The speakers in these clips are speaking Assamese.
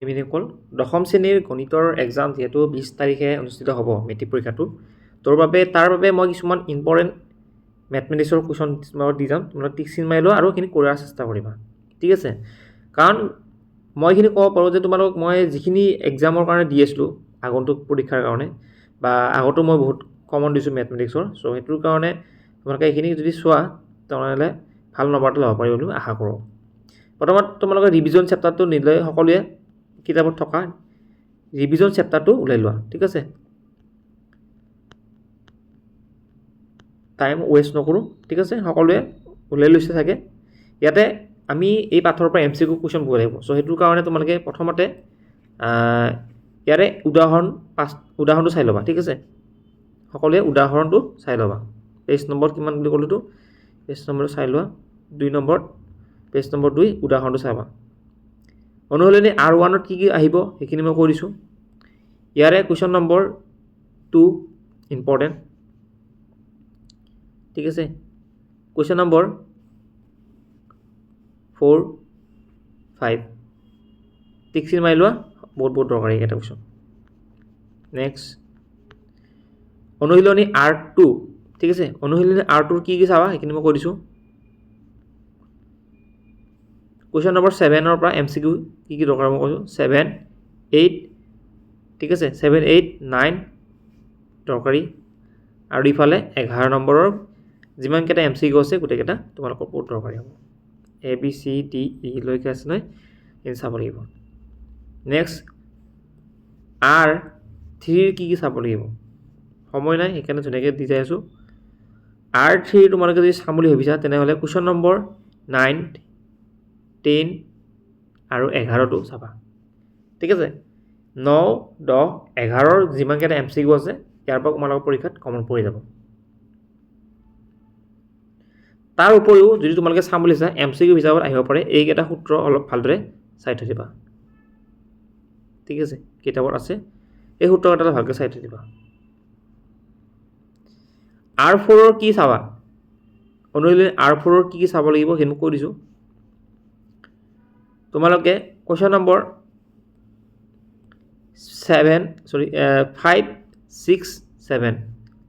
মিনিকল দশম শ্ৰেণীৰ গণিতৰ এক্সাম যিহেতু 20 তাৰিখে অনুষ্ঠিত হ'ব মেট্ৰিক পৰীক্ষাটো তাৰ বাবে মই কিছুমান ইম্পৰ্টেণ্ট মেথমেটিক্সৰ কুৱেশ্যন দি যাম তোমালোকে টিক চিন মাৰি লোৱা আৰু এইখিনি কৰাৰ চেষ্টা কৰিবা ঠিক আছে কাৰণ মই এইখিনি ক'ব পাৰোঁ যে তোমালোক মই যিখিনি এক্সামৰ কাৰণে দি আছিলোঁ আগন্তুক পৰীক্ষাৰ কাৰণে বা আগতো মই বহুত কমন দিছোঁ মেথমেটিক্সৰ চ' সেইটোৰ কাৰণে তোমালোকে এইখিনি যদি চোৱা তেনেহ'লে ভাল নম্বৰ এটা ল'ব পাৰিব বুলি আশা কৰোঁ প্ৰথমত তোমালোকে ৰিভিজন চেপ্টাৰটো নিলে সকলোৱে কিতাপত থকা ৰিভিজন চেপ্টাৰটো উলাই লোৱা ঠিক আছে টাইম ওয়েষ্ট নকৰোঁ ঠিক আছে সকলোৱে উলাই লৈছে থাকে ইয়াতে আমি এই পাঠৰ পৰা এমচিকিউ কুৱেশ্যন বহুত আহিব চ' সেইটোৰ কাৰণে তোমালোকে প্ৰথমতে ইয়াৰে উদাহৰণটো চাই ল'বা ঠিক আছে সকলোৱে উদাহৰণটো চাই ল'বা পেজ নম্বৰ কিমান বুলি ক'লোতো পেজ নম্বৰটো চাই লোৱা 2 নম্বৰ পেজ নম্বৰ 2 উদাহৰণটো চাবা অনুশীলনী R1 ত কি আহিব সেইখিনি মই কৈ দিছোঁ ইয়াৰে কুৱেশ্যন নম্বৰ 2 ইম্পৰ্টেণ্ট ঠিক আছে কুৱেশ্যন নম্বৰ 4 5 টিক চিন মাৰি লোৱা বহুত দৰকাৰী এটা কুৱেশ্যন নেক্সট অনুশীলনী R2 ঠিক আছে অনুশীলনী R2 ৰ কি চাবা সেইখিনি মই কৈ দিছোঁ কুৱেশ্যন নম্বৰ 7 ৰ পৰা এমচিকিউ কি দৰকাৰ মই কৈছোঁ 7 8 ঠিক আছে 7 8 9 দৰকাৰী আৰু ইফালে 11 নম্বৰৰ যিমান কেইটা এমচিকিউ আছে গোটেইকেইটা তোমালোকৰ বহুত দৰকাৰী হ'ব A B C D E লৈকে আছে নহয় এই চাব লাগিব নেক্সট R3 ৰ কি চাব লাগিব সময় নাই সেইকাৰণে ধুনীয়াকৈ দি যাই আছোঁ R3 তোমালোকে যদি চাম বুলি ভাবিছা তেনেহ'লে কুৱেশ্যন নম্বৰ 9 10 আৰু 11টো চাবা ঠিক আছে 9 10 11ৰ যিমানকেইটা এমচিকিউ আছে ইয়াৰ পৰা তোমালোকৰ পৰীক্ষাত কমন পৰি যাব তাৰ উপৰিও যদি তোমালোকে চাম বুলি চাই এমচিকিউ হিচাপত আহিব পাৰে এইকেইটা সূত্ৰ অলপ ভালদৰে চাই থৈ দিবা ঠিক আছে কিতাপত আছে এই সূত্ৰকেইটা ভালকৈ চাই থৈ দিবা R4 ৰ কি চাবা অনুশীলনী R4 ৰ কি চাব লাগিব সেইটো কৈ দিছোঁ তোমালোকে কুৱেশ্যন নম্বৰ 5 6 7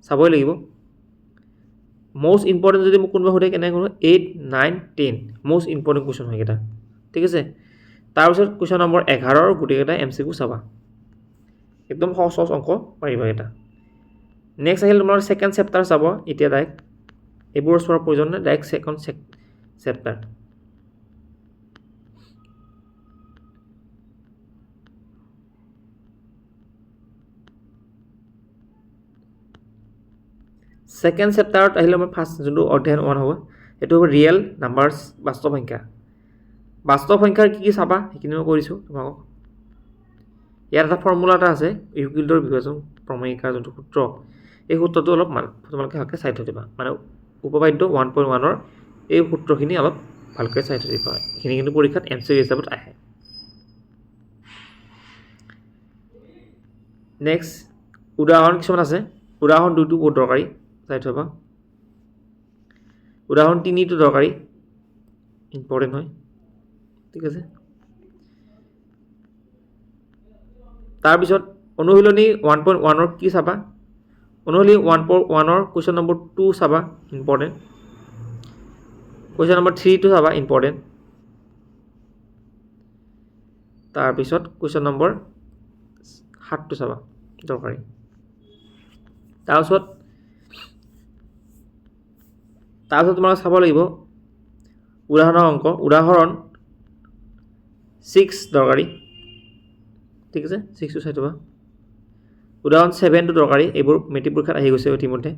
চাবই লাগিব মোষ্ট ইম্পৰ্টেণ্ট যদি মোক কোনোবা সোধে কেনেকৈ কৰোঁ 8 9 10 মোষ্ট ইম্পৰ্টেণ্ট কুৱেশ্যন হয় কেইটা ঠিক আছে তাৰপিছত কুৱেশ্যন নম্বৰ 11ৰ গোটেইকেইটা এমচিকিউ চাবা একদম সহজ অংক পাৰিবা এটা নেক্সট আহিল তোমাৰ ছেকেণ্ড চেপ্টাৰ চাব এতিয়া ডাইৰেক্ট এইবোৰ চোৱাৰ প্ৰয়োজন নাই ডাইৰেক্ট ছেকেণ্ড চেপ্টাৰ ছেকেণ্ড চেপ্টাৰত আহিলে আমাৰ ফাৰ্ষ্ট যোনটো অধ্যায়ন 1 হ'ব সেইটো হ'ব ৰিয়েল নাম্বাৰছ বাস্তৱ সংখ্যাৰ কি চাবা সেইখিনি মই কৰিছোঁ তোমালোকক ইয়াত এটা ফৰ্মুলা এটা আছে ইউক্লিডৰ বিভাজন প্ৰমেয়িকাৰ যোনটো সূত্ৰ এই সূত্ৰটো অলপ তোমালোকে ভালকৈ চাই থৈ দিবা মানে উপপাদ্য 1.1ৰ এই সূত্ৰখিনি অলপ ভালকৈ চাই থৈ দিবা এইখিনি কিন্তু পৰীক্ষাত এমচিকিউ হিচাপত আহে নেক্সট উদাহৰণ কিছুমান আছে উদাহৰণ 2টো বহুত দৰকাৰী চাই থবা উদাহৰণ 3টো দৰকাৰী ইম্পৰ্টেণ্ট হয় ঠিক আছে তাৰপিছত অনুশীলনী 1.1ৰ কি চাবা অনুশীলনী 1.1ৰ কুৱেশ্যন নম্বৰ 2 চাবা ইম্পৰ্টেণ্ট কুৱেশ্যন নম্বৰ 3টো চাবা ইম্পৰ্টেণ্ট তাৰপিছত কুৱেশ্যন নম্বৰ 7টো চাবা দৰকাৰী তাৰপিছত তোমালোকে চাব লাগিব উদাহৰণ 6 দৰকাৰী ঠিক আছে 6টো চাই থবা উদাহৰণ 7টো দৰকাৰী এইবোৰ মেট্ৰিক পৰীক্ষাত আহি গৈছে ইতিমধ্যে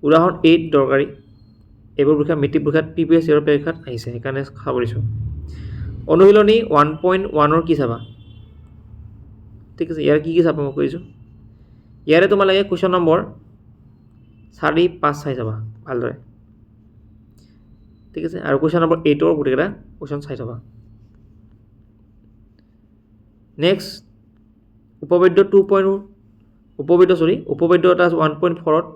উদাহৰণ 8 দৰকাৰী এইবোৰ পৰীক্ষা মেট্ৰিক পৰীক্ষাত PPSCৰ পৰীক্ষাত আহিছে সেইকাৰণে চাব দিছোঁ অনুশীলনী 1.1ৰ কি চাবা ঠিক আছে ইয়াৰ কি চাবা মই কৈছোঁ ইয়াৰে তোমালোকে কুৱেশ্যন নম্বৰ 4 5 চাই যাবা ভালদৰে ঠিক আছে আৰু কুৱেশ্যন নম্বৰ 8ৰ গোটেইকেইটা কুৱেশ্যন চাই থবা নেক্সট উপপাদ্য এটা 1.4ত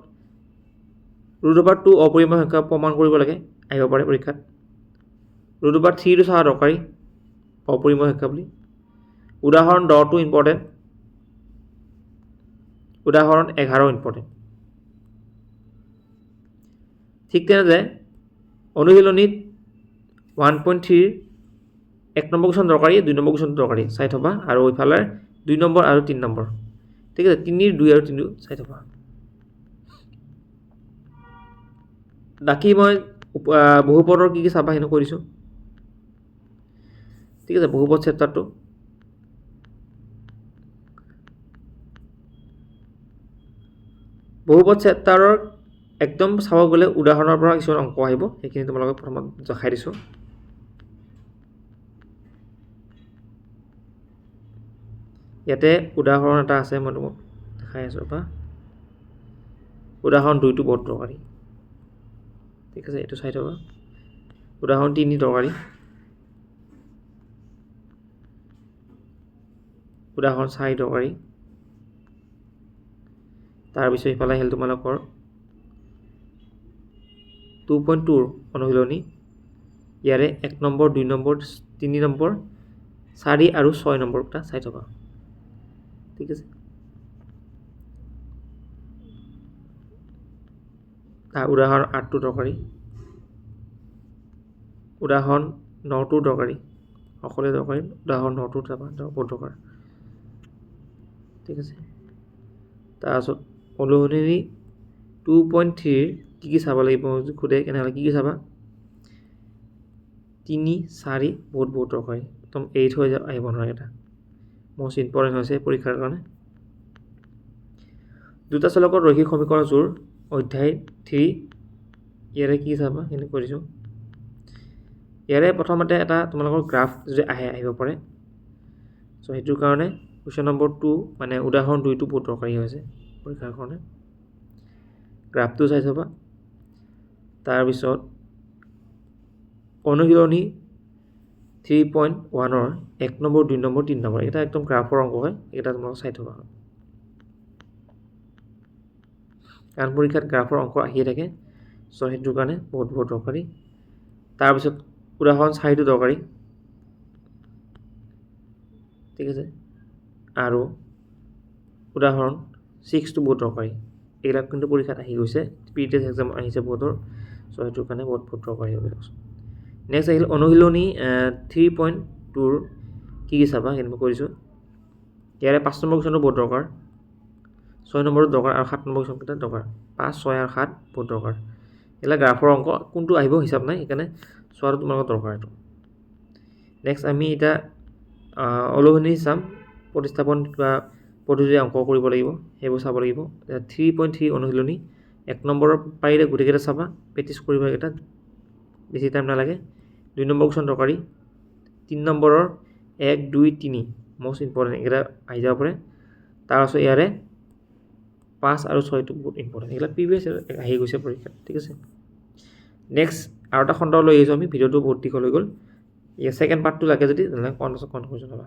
√2 অপৰিমেয় সংখ্যা প্ৰমাণ কৰিব লাগে আহিব পাৰে পৰীক্ষাত √3টো চাবা দৰকাৰী অপৰিমেয় সংখ্যা বুলি। উদাহৰণ 10টো ইম্পৰ্টেণ্ট, উদাহৰণ 11 ইম্পৰ্টেণ্ট। ঠিক তেনেদৰে অনুশীলনীত 1.3 1 নম্বৰ কুৱেশ্যন দৰকাৰী, 2 নম্বৰ কুৱেশ্যন দৰকাৰী চাই থবা, আৰু ইফালে 2 নম্বৰ আৰু 3 নম্বৰ। ঠিক আছে, 3, 2 আৰু 3 চাই থবা। বাকী মই বহুপদৰ কি চাবা সেইটো কৈ দিছোঁ। ঠিক আছে, বহুপদ চেপ্টাৰটো বহুপদ চেপ্টাৰৰ একদম চাব গ'লে উদাহৰণৰ পৰা কিছুমান অংক আহিব, সেইখিনি তোমালোকক প্ৰথমত দেখাই দিছোঁ। ইয়াতে উদাহৰণ এটা আছে, মই তোমাক দেখাই আছোঁ বা উদাহৰণ 2টো বহুত দৰকাৰী। ঠিক আছে, এইটো চাই থবা। উদাহৰণ 3 দৰকাৰী, উদাহৰণ 4 দৰকাৰী। তাৰপিছত ইফালে আহিল তোমালোকৰ 2.2 অনুশীলনী, ইয়াৰে 1 নম্বৰ, 2 নম্বৰ, 3 নম্বৰ, 4 আৰু 6 নম্বৰটা চাই থবা। ঠিক আছে, উদাহৰণ 8টো দৰকাৰী, উদাহৰণ 9টো দৰকাৰী, সকলোৱে দৰকাৰী। উদাহৰণ 9টো চাবা, বহুত দৰকাৰ। ঠিক আছে, তাৰপিছত অনুশীলনী 2.3 কি চাব লাগিব সোধে, কেনেহ'লে কি চাবা? 3, 4 বহুত দৰকাৰী, একদম এৰি থৈ আহিব নোৱাৰে। এটা মষ্ট ইম্পৰ্টেণ্ট হৈছে পৰীক্ষাৰ কাৰণে। দুটা চলকৰ ৰৈখিক সমীকৰণ জোৰ অধ্যায় 3, ইয়াৰে কি চাবা সেইটো কৈ দিছোঁ। ইয়াৰে প্ৰথমতে এটা তোমালোকৰ গ্ৰাফ যদি আহিব পাৰে, চ' সেইটোৰ কাৰণে কুৱেশ্যন নম্বৰ 2 মানে উদাহৰণ 2টো বহুত দৰকাৰী হৈছে পৰীক্ষাৰ কাৰণে। গ্ৰাফটো চাই থবা। তাৰপিছত অনুশীলনী 3.1ৰ 1 নম্বৰ, 2 নম্বৰ, 3 নম্বৰ, এটা একদম গ্ৰাফৰ অংক হয়, এটা তোমালোকে চাই থবা। কাৰণ পৰীক্ষাত গ্ৰাফৰ অংক আহিয়ে থাকে, চ' সেইটোৰ কাৰণে বহুত দৰকাৰী। তাৰপিছত উদাহৰণ 4টো দৰকাৰী। ঠিক আছে, আৰু উদাহৰণ 6টো বহুত দৰকাৰী। এইবিলাক কিন্তু পৰীক্ষাত আহি গৈছে, প্ৰি-টেষ্ট এক্সাম আহিছে বহুতৰ, চ' সেইটোৰ কাৰণে বহুত দৰকাৰী হ'ব। নেক্সট আহিল অনুশীলনী 3.2ৰ কি চাবা সেইটো মই কৰিছোঁ। ইয়াৰে 5 নম্বৰ কুৱেশ্যনটো বহুত দৰকাৰ, 6 নম্বৰটো দৰকাৰ, আৰু 7 নম্বৰ কুৱেশ্যনকেইটা দৰকাৰ। 5, 6 আৰু 7 বহুত দৰকাৰ। এইবিলাক গ্ৰাফৰ অংক কোনটো আহিব হিচাপ নাই, সেইকাৰণে চোৱাটো তোমালোকৰ দৰকাৰ এইটো। নেক্সট আমি এতিয়া অনুশীলনী চাম, প্ৰতিস্থাপন বা পদ্ধতিৰে অংক কৰিব লাগিব, সেইবোৰ চাব লাগিব। 3.3 অনুশীলনী 1 নম্বৰৰ পাৰিলে গোটেইকেইটা চাবা, প্ৰেক্টিছ কৰিব এইকেইটা, বেছি টাইম নালাগে। 2 নম্বৰ কুৱেশ্যন দৰকাৰী, 3 নম্বৰৰ 1, 2, 3 মষ্ট ইম্পৰ্টেণ্ট, এইকেইটা আহি যাব পাৰে। তাৰপাছত ইয়াৰে 5 আৰু 6টো বহুত ইম্পৰ্টেণ্ট, এইবিলাক প্ৰিভিয়াছ আহি গৈছে পৰীক্ষাত। ঠিক আছে, নেক্সট আৰু এটা খণ্ড লৈ আহিছোঁ আমি, ভিডিঅ'টো বহুত দীঘল হৈ গ'ল। ছেকেণ্ড পাৰ্টটো লাগে যদি তেনেহ'লে কমেণ্ট বক্সত কমেণ্ট কৰি জনাবা।